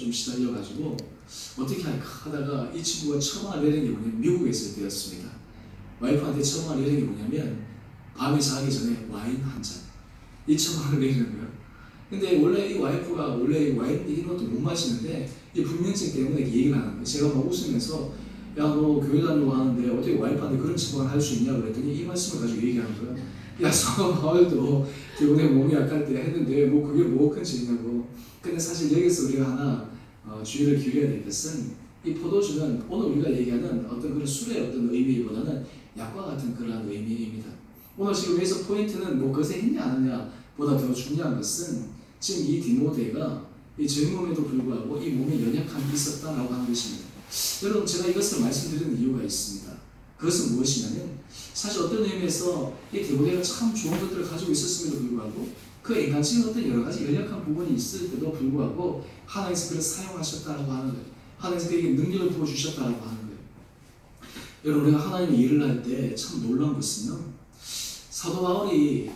좀 시달려가지고 어떻게 할까 하다가 이 친구가 처방을 내린 게 뭐냐면 미국에 있을 때였습니다. 와이프한테 처방을 내린 게 뭐냐면 밤에 자기 전에 와인 한 잔. 이 처방을 내리는 거예요. 근데 원래 이 와이프가 원래 와인 이런 것도 못 마시는데 이 불면증 때문에 얘기를 하는 거예요. 제가 막 웃으면서 야 너 교회 다니고 하는데 어떻게 와이프한테 그런 처방을 할 수 있냐 그랬더니 이 말씀을 가지고 얘기하는 거예요. 야 사도바울도 때문에 몸이 약할 때 했는데 뭐 그게 뭐 큰 죄냐고. 근데 사실 여기서 우리가 하나 주의를 기울여야 될 것은 이 포도주는 오늘 우리가 얘기하는 어떤 그런 술의 어떤 의미보다는 약과 같은 그러한 의미입니다. 오늘 지금 여기서 포인트는 뭐 그것에 했냐 안 했냐 보다 더 중요한 것은 지금 이 디모데가 이 젊음에도 불구하고 이 몸에 연약함이 있었다라고 하는 것입니다. 여러분 제가 이것을 말씀드리는 이유가 있습니다. 그것은 무엇이냐면 사실 어떤 의미에서 이 디모데가 참 좋은 것들을 가지고 있었음에도 불구하고 그 인간적인 어떤 여러 가지 연약한 부분이 있을 때도 불구하고 하나님께서 그를 사용하셨다라고 하는 거예요. 하나님께서 그에게 능력을 부어주셨다라고 하는 거예요. 여러분 우리가 하나님의 일을 할 때 참 놀라운 것은요. 사도 바울이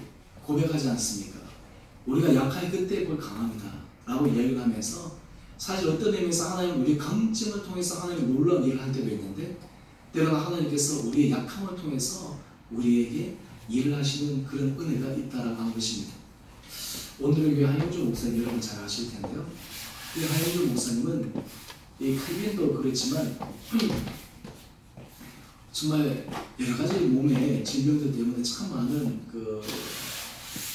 고백하지 않습니까? 우리가 약할 그때 볼 강합니다 라고 이야기를 하면서 사실 어떤 의미에서 하나님 우리의 강증을 통해서 하나님의 놀라운 일을 할 때도 있는데 때로는 하나님께서 우리의 약함을 통해서 우리에게 일을 하시는 그런 은혜가 있다라고 하는 것입니다. 오늘의 교회 한영주 목사님 여러분 잘 아실 텐데요. 이 한영주 목사님은 이 칼빈도 그렇지만 정말 여러 가지 몸의 질병들 때문에 참 많은 그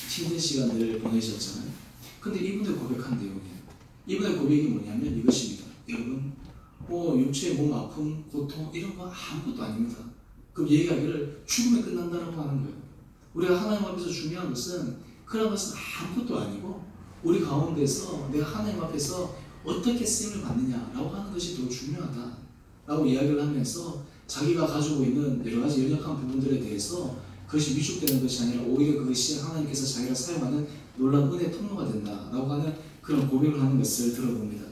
힘든 시간들을 보내셨잖아요. 근데 이분들 고백한 내용이에요. 이분의 고백이 뭐냐면 이것입니다. 여러분, 뭐 육체의 몸 아픔, 고통 이런 거 아무것도 아닙니다. 그럼 얘기하기를 죽으면 끝난다라고 하는 거예요. 우리가 하나님 앞에서 중요한 것은 그런 것은 아무것도 아니고 우리 가운데서 내가 하나님 앞에서 어떻게 쓰임을 받느냐라고 하는 것이 더 중요하다라고 이야기를 하면서 자기가 가지고 있는 여러 가지 연약한 부분들에 대해서 그것이 위축되는 것이 아니라 오히려 그것이 하나님께서 자기가 사용하는 놀라운 은혜의 통로가 된다라고 하는 그런 고백을 하는 것을 들어봅니다.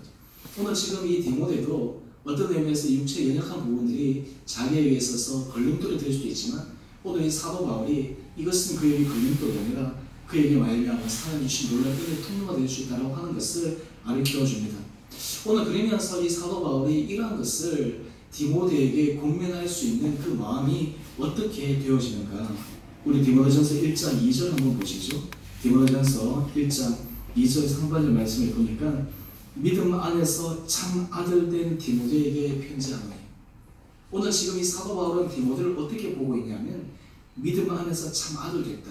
오늘 지금 이 디모데도 어떤 의미에서 육체의 연약한 부분들이 자기에게 있어서 걸림돌이 될 수도 있지만 오늘 이 사도 바울이 이것은 그에게 걸림돌이 아니라 그에게 말미암아 하나님 주신 놀라운 은혜의 통로가 될 수 있다고 하는 것을 가르쳐줍니다. 오늘 그러면서 이 사도 바울이 이러한 것을 디모데에게 공면할 수 있는 그 마음이 어떻게 되어지는가? 우리 디모데전서 1장 2절 한번 보시죠. 디모데전서 1장 2절 상반절 말씀을 보니까 믿음 안에서 참 아들된 디모데에게 편지하노니. 오늘 지금 이 사도 바울은 디모데를 어떻게 보고 있냐면 믿음 안에서 참 아들 됐다.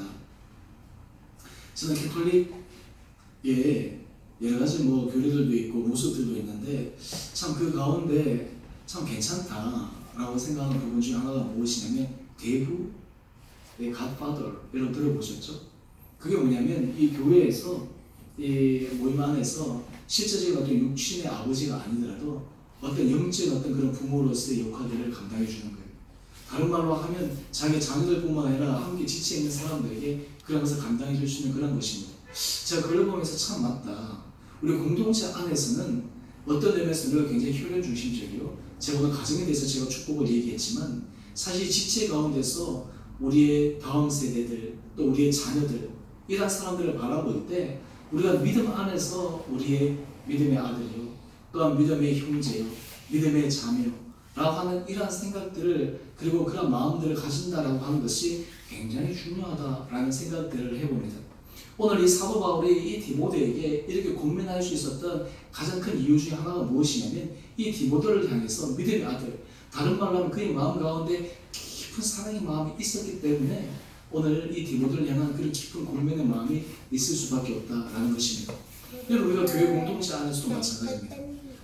저는 캐톨릭에 여러 가지 뭐 교리들도 있고 모습들도 있는데 참 그 가운데 참 괜찮다라고 생각하는 부분 중에 하나가 무엇이냐면 대부의 갓파더 여러분 들어보셨죠? 그게 뭐냐면 이 교회에서 이 모임 안에서 실제적인 어떤 육신의 아버지가 아니더라도 어떤 영적인 어떤 그런 부모로서의 역할들을 감당해 주는 거예요. 다른 말로 하면 자기 자녀들뿐만 아니라 함께 지치에 있는 사람들에게 그런 것을 감당해 줄 수 있는 그런 것입니다. 제가 그걸 보면서 참 맞다. 우리 공동체 안에서는 어떤 의미에서 우리가 굉장히 효련 중심적이요. 제가 오늘 가정에 대해서 제가 축복을 얘기했지만 사실 지체 가운데서 우리의 다음 세대들 또 우리의 자녀들 이런 사람들을 바라볼 때 우리가 믿음 안에서 우리의 믿음의 아들이요 또한 믿음의 형제요 믿음의 자매요 라고 하는 이러한 생각들을 그리고 그런 마음들을 가진다라고 하는 것이 굉장히 중요하다라는 생각들을 해봅니다. 오늘 이 사도 바울이 이 디모데에게 이렇게 공면할 수 있었던 가장 큰 이유 중에 하나가 무엇이냐면 이 디모데를 향해서 믿음의 아들, 다른 말로 하면 그의 마음 가운데 깊은 사랑의 마음이 있었기 때문에 오늘 이 디모데를 향한 그런 깊은 공면의 마음이 있을 수밖에 없다라는 것입니다. 여러분 우리가 교회 공동체 안에서도 마찬가지입니다.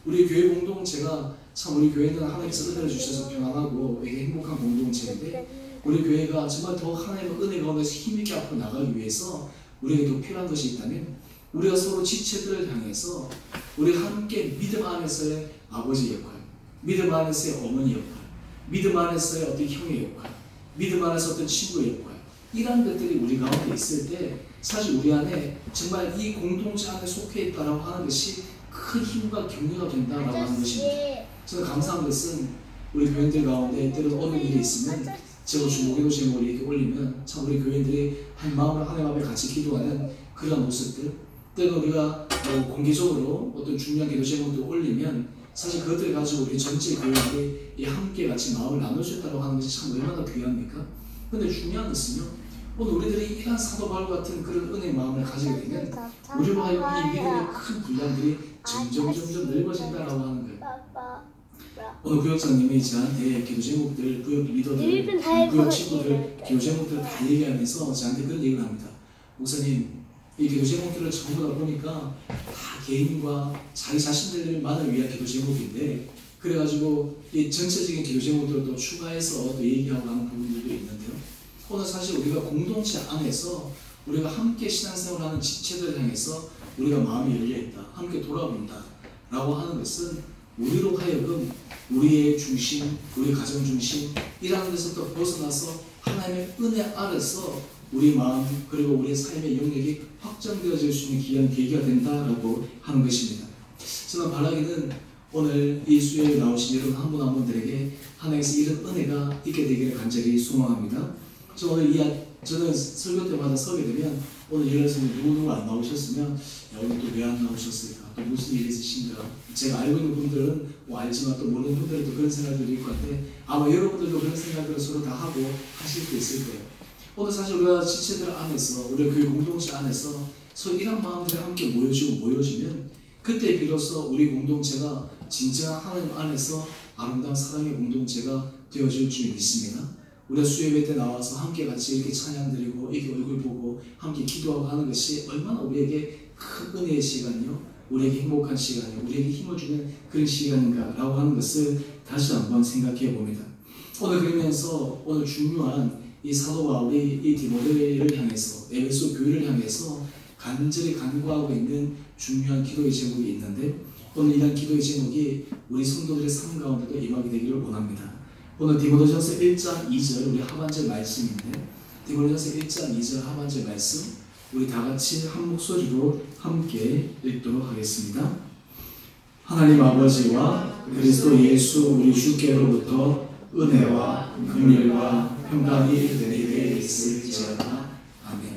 우리 교회 공동체가 참 우리 교회는 하나님께서 은혜를 주셔서 평안하고 되게 행복한 공동체인데 우리 교회가 정말 더 하나님의 은혜 가운데서 힘있게 앞으로 나가기 위해서 우리에게 더 필요한 것이 있다면 우리가 서로 지체들을 향해서 우리 함께 믿음 안에서의 아버지 역할, 믿음 안에서의 어머니 역할, 믿음 안에서의 어떤 형의 역할, 믿음 안에서 어떤 친구의 역할 이러한 것들이 우리 가운데 있을 때 사실 우리 안에 정말 이 공동체 안에 속해 있다라고 하는 것이 큰 힘과 격려가 된다라고 하는 것입니다. 저는 감사한 것은 우리 교인들 가운데 때로는 어려운 일이 있으면 제가 주목기도 제목을 이렇게 올리면 참 우리 교인들이 한 마음으로 하나님 앞에 같이 기도하는 그런 모습들 때는 우리가 공개적으로 어떤 중요한 기도 제목들 올리면 사실 그것들 가지고 우리 전체 교회들이 함께 같이 마음을 나눠주셨다고 하는 것이 참 얼마나 귀합니까? 근데 중요한 것은요, 오늘 우리들이 이러한 사도 바울 같은 그런 은혜의 마음을 가지게 되면 우리로 하여금 이 믿음의 큰 분량들이 점점 넓어진다라고 하는 거예요. 오늘 구역장님이 저한테 기도 제목들, 구역 리더들, 구역 친구들 기도 제목들을 다 얘기하면서 저한테 그런 얘기를 합니다. 목사님, 이 기도 제목들을 전부 다 보니까 다 개인과 자기 자신들만을 위한 기도 제목인데, 그래가지고 이 전체적인 기도 제목들을 또 추가해서 또 얘기하고 하는 부분들도 있는데요. 오늘 사실 우리가 공동체 안에서 우리가 함께 신앙생활하는 지체들 향해서 우리가 마음이 열려있다, 함께 돌아본다 라고 하는 것은 우리로 하여금 우리의 중심, 우리 가정 중심 이라는 데서부터 벗어나서 하나님의 은혜 아래서 우리 마음 그리고 우리의 삶의 영역이 확장되어질 수 있는 귀한 계기가 된다라고 하는 것입니다. 저는 바라기는 오늘 이 수요일에 나오신 여러분 한 분 한 분들에게 하나님께서 이런 은혜가 있게 되기를 간절히 소망합니다. 저는 설교 때마다 서게 되면 오늘 예를 누구 안 나오셨으면 야, 오늘 또 왜 안 나오셨을까? 또 무슨 일이 있으신가? 제가 알고 있는 분들은 알지만 또 모르는 분들은 또 그런 생각들이 있을 건데 아마 여러분들도 그런 생각들을 서로 다 하고 하실 수 있을 거예요. 오늘 사실 우리가 지체들 안에서 우리 교회 공동체 안에서 서로 이런 마음들이 함께 모여지면 그때 비로소 우리 공동체가 진정한 하나님 안에서 아름다운 사랑의 공동체가 되어질 줄 믿습니다. 우리가 수요예배 때 나와서 함께 같이 이렇게 찬양 드리고 이렇게 얼굴 보고 함께 기도하고 하는 것이 얼마나 우리에게 큰 은혜의 시간이요, 우리에게 행복한 시간이요, 우리에게 힘을 주는 그런 시간인가 라고 하는 것을 다시 한번 생각해 봅니다. 오늘 그러면서 오늘 중요한 이 사도 바울이 이 디모데를 향해서, 에베소 교회를 향해서 간절히 간구하고 있는 중요한 기도의 제목이 있는데, 오늘 이런 기도의 제목이 우리 성도들의 삶 가운데도 임하게 되기를 원합니다. 오늘 디모데전서 1장 2절 우리 하반절 말씀인데, 디모데전서 1장 2절 하반절 말씀 우리 다 같이 한 목소리로 함께 읽도록 하겠습니다. 하나님 아버지와 그리스도 예수 우리 주께로부터 은혜와 긍휼과 평강이 내게 있을지어다. 아멘.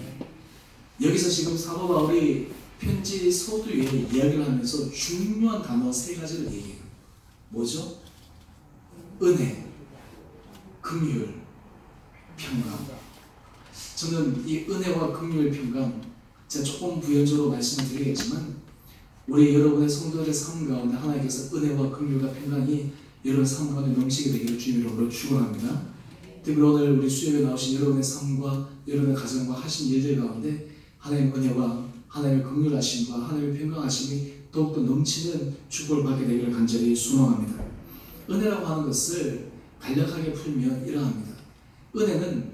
여기서 지금 사도 바울이 편지 서두에 이야기를 하면서 중요한 단어 세 가지를 얘기해요. 뭐죠? 은혜, 긍휼, 평강. 저는 이 은혜와 긍휼, 평강, 제가 조금 부연적으로 말씀을 드리겠지만 우리 여러분의 성도들의 삶 가운데 하나님께서 은혜와 긍휼과 평강이 여러분 삶 가운데 넘치게 되기를 주님으로 축원합니다. 특히 오늘 우리 수요일에 나오신 여러분의 삶과 여러분의 가정과 하신 일들 가운데 하나님의 은혜와 하나님의 긍휼하심과 하나님의 평강하심이 더욱더 넘치는 축복을 받게 되기를 간절히 소망합니다. 은혜라고 하는 것을 간략하게 풀면 이러합니다. 은혜는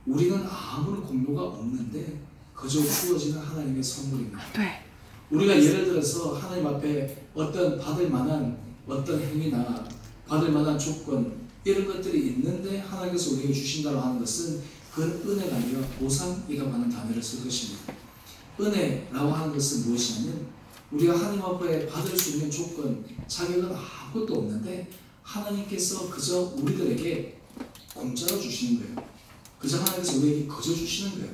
우리는 아무런 공로가 없는데 그저 주어지는 하나님의 선물입니다. 네. 우리가 예를 들어서 하나님 앞에 어떤 받을 만한 어떤 행위나 받을 만한 조건 이런 것들이 있는데 하나님께서 우리에게 주신다고 하는 것은 그건 은혜가 아니라 보상이라고 하는 단어를 쓸 것입니다. 은혜라고 하는 것은 무엇이냐면 우리가 하나님 앞에 받을 수 있는 조건, 자격은 아무것도 없는데 하나님께서 그저 우리들에게 공짜로 주시는 거예요. 그저 하나님께서 우리에게 거저 주시는 거예요.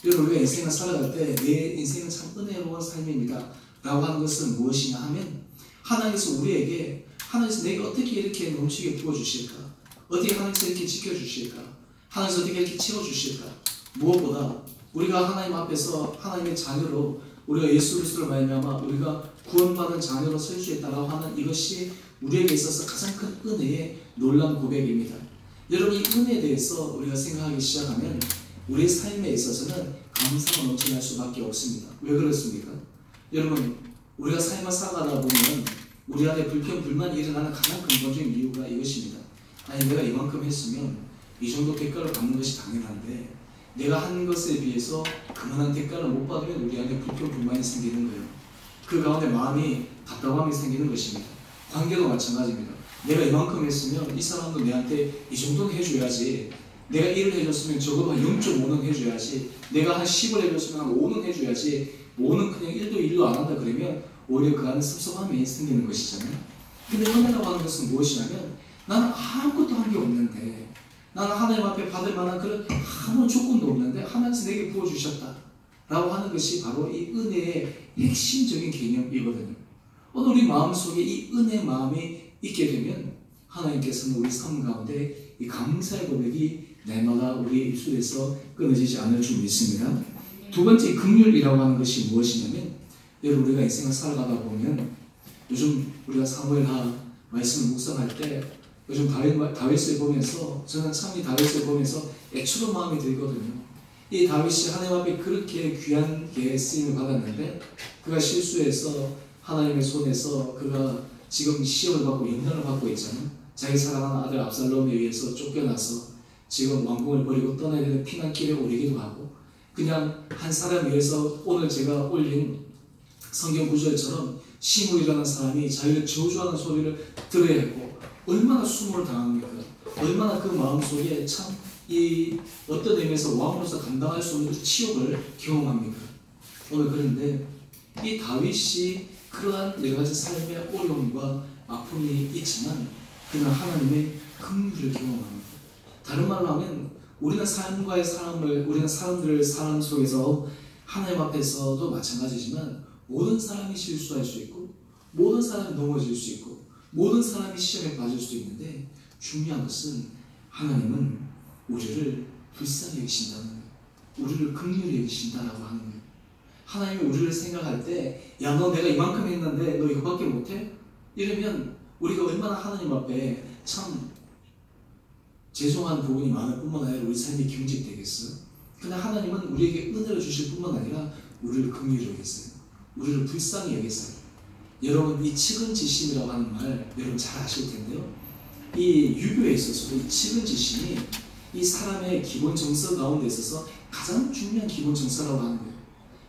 그래서 우리가 인생을 살아갈 때 내 인생은 참 은혜로운 삶입니다 라고 하는 것은 무엇이냐 하면 하나님께서 우리에게 하나님께서 내가 어떻게 이렇게 넘치게 부어주실까? 어떻게 하나님께서 이렇게 지켜주실까? 하나님께서 어떻게 이렇게 채워주실까? 무엇보다 우리가 하나님 앞에서 하나님의 자녀로 우리가 예수 그리스도를 말미암아 우리가 구원받은 자녀로 설 수 있다고 하는 이것이 우리에게 있어서 가장 큰 은혜의 놀라운 고백입니다. 여러분 이 은혜에 대해서 우리가 생각하기 시작하면 우리의 삶에 있어서는 감사가 넘쳐날 수밖에 없습니다. 왜 그렇습니까? 여러분 우리가 삶을 살아가다 보면 우리 안에 불평, 불만이 일어나는 가장 근본적인 이유가 이것입니다. 아니 내가 이만큼 했으면 이 정도 대가를 받는 것이 당연한데 내가 한 것에 비해서 그만한 대가를 못 받으면 우리 안에 불평, 불만이 생기는 거예요. 그 가운데 마음이 답답함이 생기는 것입니다. 관계도 마찬가지입니다. 내가 이만큼 했으면 이 사람도 내한테 이 정도는 해줘야지. 내가 1을 해줬으면 적어도 한 0.5는 해줘야지. 내가 한 10을 해줬으면 한 5는 해줘야지. 5는 그냥 1도 안 한다 그러면 오히려 그 안에 섭섭함이 생기는 것이잖아요. 근데 은혜라고 하는 것은 무엇이냐면 나는 아무것도 한 게 없는데 나는 하나님 앞에 받을 만한 그런 아무런 조건도 없는데 하나님께서 내게 부어주셨다. 라고 하는 것이 바로 이 은혜의 핵심적인 개념이거든요. 오늘 우리 마음속에 이 은혜 마음이 있게 되면 하나님께서는 우리 삶 가운데 이 감사의 고백이 날마다 우리의 입술에서 끊어지지 않을 줄 믿습니다. 두 번째 긍휼이라고 하는 것이 무엇이냐면, 여러분 우리가 인생을 살아가다 보면 요즘 우리가 사무엘하 말씀을 묵상할 때 요즘 다윗을 보면서 저는 참 이 다윗을 보면서 애처로운 마음이 들거든요. 이 다윗이 하나님 앞에 그렇게 귀하게 쓰임을 받았는데 그가 실수해서 하나님의 손에서 그가 지금 시험을 받고 연단을 받고 있잖아요. 자기 사랑하는 아들 압살롬에 의해서 쫓겨나서 지금 왕궁을 버리고 떠나야 되는 피난길에 오르기도 하고, 그냥 한 사람에 의해서 오늘 제가 올린 성경 구절처럼 시므이라는 사람이 자기를 저주하는 소리를 들어야 했고 얼마나 수모를 당합니까? 얼마나 그 마음속에 참 이 어떤 의미에서 왕으로서 감당할 수 없는 치욕을 경험합니까? 오늘 그런데 이 다윗이 그러한 여러 가지 삶의 어려움과 아픔이 있지만 그는 하나님의 긍휼을 경험합니다. 다른 말로 하면 우리는 우리는 사람들의 삶 속에서 하나님 앞에서도 마찬가지지만 모든 사람이 실수할 수 있고 모든 사람이 넘어질 수 있고 모든 사람이 시험에 빠질 수 있는데, 중요한 것은 하나님은 우리를 불쌍히 여기신다는 거예요. 우리를 긍휼히 여기신다라고 하는 거예요. 하나님이 우리를 생각할 때, 야, 너 내가 이만큼 했는데 너 이거밖에 못해? 이러면 우리가 얼마나 하나님 앞에 참 죄송한 부분이 많을 뿐만 아니라 우리 삶이 경직되겠어요. 그러나 하나님은 우리에게 은혜를 주실 뿐만 아니라 우리를 긍휼히 여기세요. 우리를 불쌍히 여기세요. 여러분, 이 측은지심이라고 하는 말 여러분 잘 아실 텐데요. 이 유교에 있어서 이 측은지심이 이 사람의 기본 정서 가운데 있어서 가장 중요한 기본 정서라고 하는 거예요.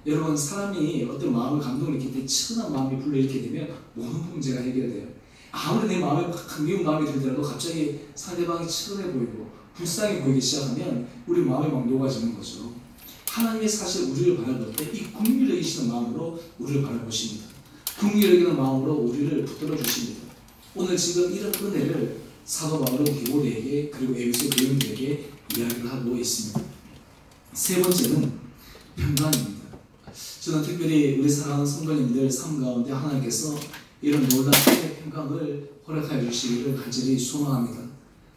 여러분, 사람이 어떤 마음을 감동을 일으킬 때 측은한 마음이 불러일으키게 되면 모든 문제가 해결돼요. 아무리 내 마음에 긍미운 마음이 들더라도 갑자기 상대방이 측은해 보이고 불쌍해 보이기 시작하면 우리 마음이 막 녹아지는 거죠. 하나님이 사실 우리를 바라볼 때 이 긍휼히 여기시는 마음으로 우리를 바라보십니다. 긍휼히 여기는 마음으로 우리를 붙들어 주십니다. 오늘 지금 이런 은혜를 사도 바울은 디모데에게 그리고 에베소 교인들에게 이야기를 하고 있습니다. 세 번째는 평강입니다. 저는 특별히 우리 사랑하는 성도님들 삶 가운데 하나님께서 이런 놀라운 평강을 허락하여 주시기를 간절히 소망합니다.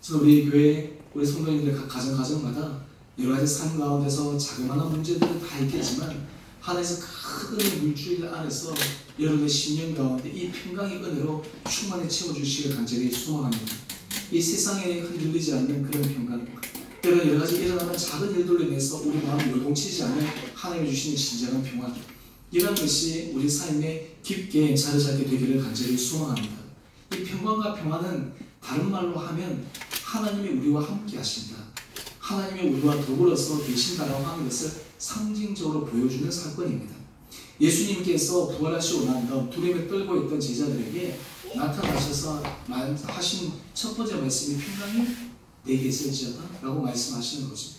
저는 우리 교회 우리 성도님들 각 가정마다 여러 가지 삶 가운데서 자그마한 문제들은 다 있겠지만 하나님께서 큰 은혜 물줄 안에서 여러분의 신년 가운데 이 평강의 은혜로 충만히 채워주시기를 간절히 소망합니다. 이 세상에 흔들리지 않는 그런 평강, 때로는 여러 가지 일어나는 작은 일들로 인해서 우리 마음이 요동치지 않는 하나님이 주시는 진정한 평안, 이런 것이 우리 삶에 깊게 자리 잡게 되기를 간절히 소망합니다. 이 평강과 평안은 다른 말로 하면 하나님이 우리와 함께 하신다, 하나님이 우리와 더불어서 계신다라고 하는 것을 상징적으로 보여주는 사건입니다. 예수님께서 부활하시고 난 다음 두려움에 떨고 있던 제자들에게 나타나셔서 하신 첫 번째 말씀이 평강이 내게 있을지어다 라고 말씀하시는 거죠.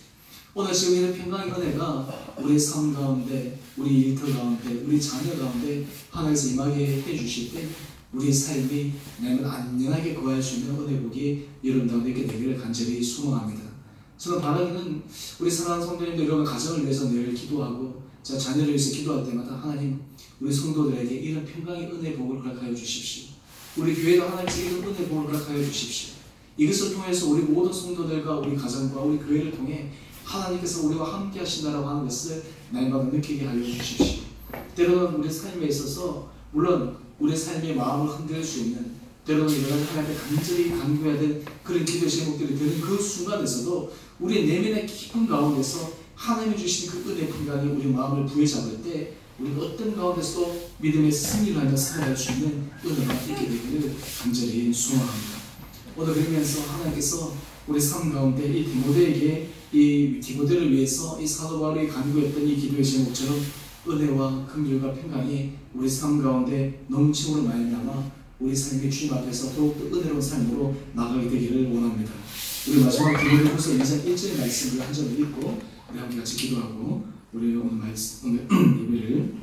오늘 지금 이런 평강의 은혜가 우리 삶 가운데, 우리 일터 가운데, 우리 자녀 가운데 하나님께서 임하게 해주실 때 우리 삶이 나는 안전하게 거할 수 있는 은혜 복이 여러분 가운데 있게 되기를 간절히 소망합니다. 저는 바라기는 우리 사랑하는 성도님들 여러분 가정을 위해서 늘 기도하고 자녀를 위해서 기도할 때마다 하나님 우리 성도들에게 이런 평강의 은혜 복을 허락하여 주십시오. 우리 교회도 하나님께서 이런 은혜 복을 허락하여 주십시오. 이것을 통해서 우리 모든 성도들과 우리 가정과 우리 교회를 통해 하나님께서 우리와 함께 하신다라고 하는 것을 날마다 느끼게 하여 주십시오. 때로는 우리 삶에 있어서 물론 우리 삶의 마음을 흔들 수 있는, 때로는 여러 가지 하나님께 간절히 간구해야 될 그런 기도 제목들이 되는 그 순간에서도 우리 내면의 깊은 가운데서 하나님이 주신 그 은혜 평강이 우리 마음을 부여잡을 때 우리는 어떤 가운데서도 믿음의 승리를 하며 살아갈 수 있는 은혜가 있게 되기를 간절히 소망합니다. 오늘 그러면서 하나님께서 우리 삶 가운데 이 디모데를 위해서 이 사도 바울이 간구했던 이 기도의 제목처럼 은혜와 긍휼과 평강이 우리 삶 가운데 넘침으로 말미암아 우리 삶의 주님 앞에서 더욱더 은혜로운 삶으로 나가게 되기를 원합니다. 우리 마지막 디모데후서 2장 1절 말씀을 한 절을 읽고 우리 함께 같이 기도하고 우리 오늘 예배를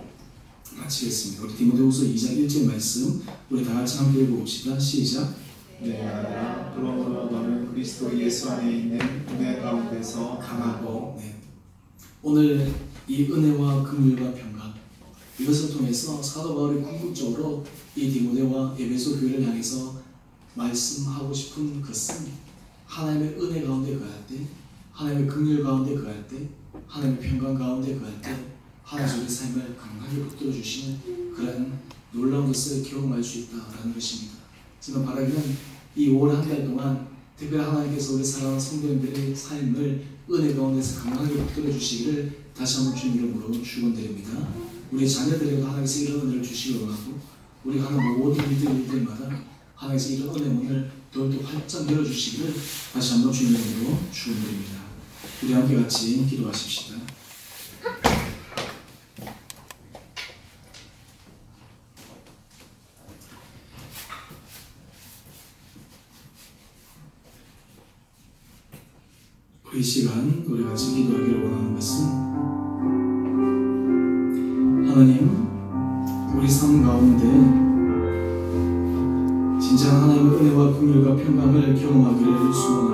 마치겠습니다. 우리 디모데후서 2장 1절 말씀 우리 다 같이 함께 읽어봅시다. 시작. 내 아들아, 그러므로 너는 그리스도 예수 안에 있는 은혜 가운데서 강하고. 오늘 이 은혜와 긍휼과 평강, 이것을 통해서 사도 바울이 궁극적으로 이 디모데와 에베소 교회를 향해서 말씀하고 싶은 것은 하나님의 은혜 가운데 거할 때, 하나님의 긍휼 가운데 거할 때, 하나님의 평강 가운데 거할 때 하나님의 삶을 강하게 붙들어 주시는 그런 놀라운 것을 경험할 수 있다라는 것입니다. 저는 바라기는 이 5월 한 달 동안 특별히 하나님께서 우리 사랑하는 성도님들의 삶을 은혜 가운데서 강하게 붙들어 주시기를 다시 한번 주님 이름으로 축원드립니다. 우리 자녀들에게도 하나님께서 이런 은혜를 주시기 원하고 우리가 하는 모든 일들마다 하나님께서 이런 은혜 문을 더욱더 활짝 열어주시기를 다시 한번 주님 이름으로 축원드립니다. 우리 함께 같이 기도하십시다. 이 시간 우리 같이 기도하기를 원하는 것은 하나님, 우리 삶 가운데 진짜 하나님의 은혜와 긍휼과 평강을 경험하기를 소원합니다.